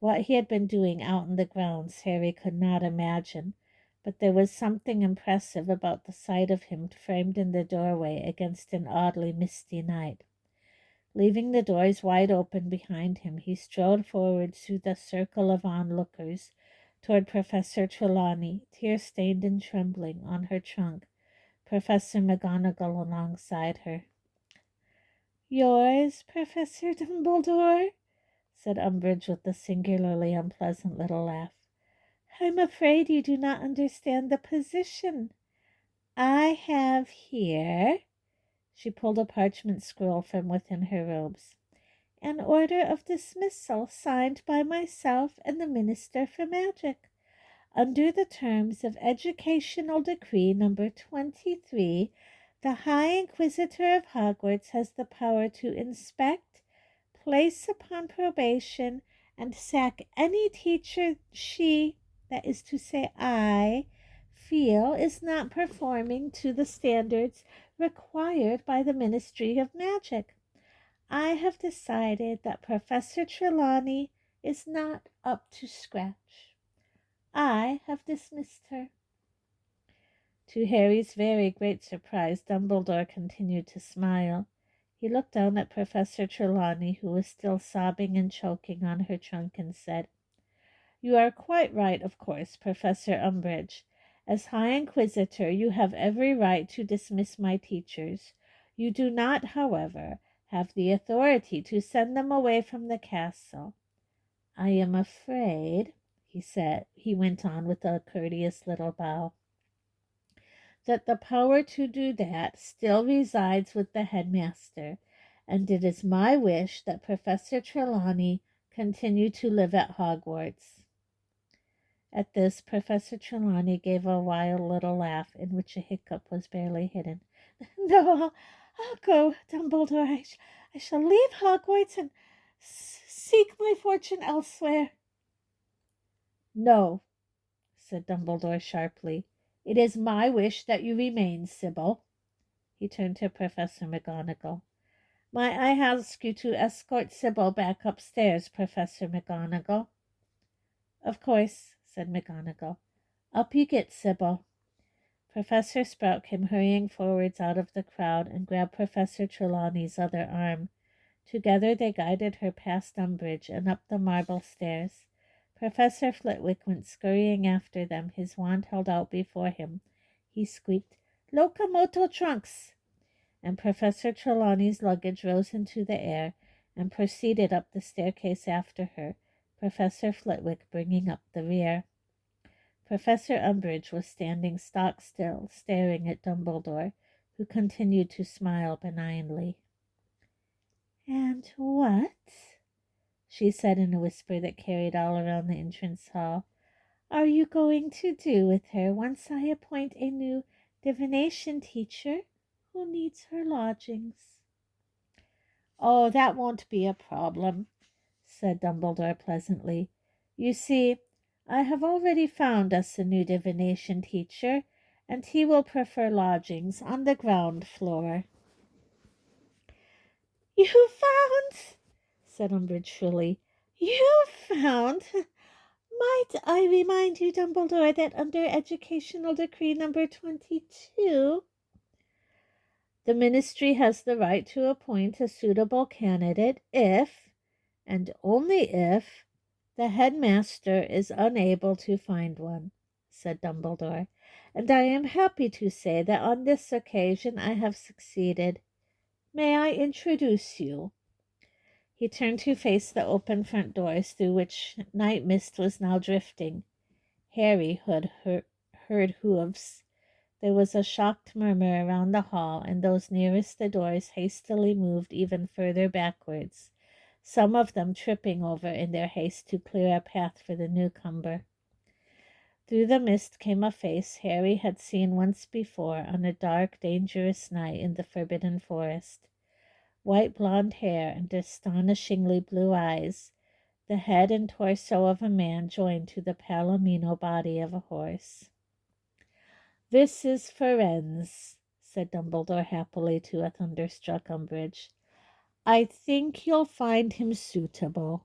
What he had been doing out in the grounds Harry could not imagine, but there was something impressive about the sight of him framed in the doorway against an oddly misty night. Leaving the doors wide open behind him, he strode forward through the circle of onlookers toward Professor Trelawney, tear-stained and trembling, on her trunk, Professor McGonagall alongside her. "Yours, Professor Dumbledore?" said Umbridge with a singularly unpleasant little laugh. I'm afraid you do not understand the position. I have here, she pulled a parchment scroll from within her robes, an order of dismissal signed by myself and the Minister for Magic. Under the terms of Educational Decree number 23, the High Inquisitor of Hogwarts has the power to inspect, place upon probation, and sack any teacher she, that is to say I, feel is not performing to the standards required by the Ministry of Magic. I have decided that Professor Trelawney is not up to scratch. I have dismissed her. To Harry's very great surprise, Dumbledore continued to smile. He looked down at Professor Trelawney, who was still sobbing and choking on her trunk, and said, You are quite right, of course, Professor Umbridge. As High Inquisitor, you have every right to dismiss my teachers. You do not, however, have the authority to send them away from the castle. I am afraid, he went on with a courteous little bow, that the power to do that still resides with the headmaster, and it is my wish that Professor Trelawney continue to live at Hogwarts. At this, Professor Trelawney gave a wild little laugh in which a hiccup was barely hidden. No, I'll go, Dumbledore. I shall leave Hogwarts and seek my fortune elsewhere. No, said Dumbledore sharply. It is my wish that you remain, Sybil. He turned to Professor McGonagall. Might I ask you to escort Sybil back upstairs, Professor McGonagall? Of course, said McGonagall. Up you get, Sybil. Professor Sprout came hurrying forwards out of the crowd and grabbed Professor Trelawney's other arm. Together they guided her past Umbridge and up the marble stairs. Professor Flitwick went scurrying after them, his wand held out before him. He squeaked, Locomoto trunks! And Professor Trelawney's luggage rose into the air and proceeded up the staircase after her, Professor Flitwick bringing up the rear. Professor Umbridge was standing stock still, staring at Dumbledore, who continued to smile benignly. And what, she said in a whisper that carried all around the entrance hall, are you going to do with her once I appoint a new divination teacher who needs her lodgings? Oh, that won't be a problem, said Dumbledore pleasantly. You see, I have already found us a new divination teacher, and he will prefer lodgings on the ground floor. You found, said Umbridge shrilly. You found? Might I remind you, Dumbledore, that under Educational Decree number 22, the Ministry has the right to appoint a suitable candidate if, and only if, the headmaster is unable to find one, said Dumbledore, and I am happy to say that on this occasion I have succeeded. May I introduce you? He turned to face the open front doors through which night mist was now drifting. Harry heard hoofs. There was a shocked murmur around the hall, and those nearest the doors hastily moved even further backwards, some of them tripping over in their haste to clear a path for the newcomer. Through the mist came a face Harry had seen once before on a dark, dangerous night in the Forbidden Forest. White blonde hair and astonishingly blue eyes, the head and torso of a man joined to the palomino body of a horse. This is Firenze, said Dumbledore happily to a thunderstruck Umbridge. I think you'll find him suitable.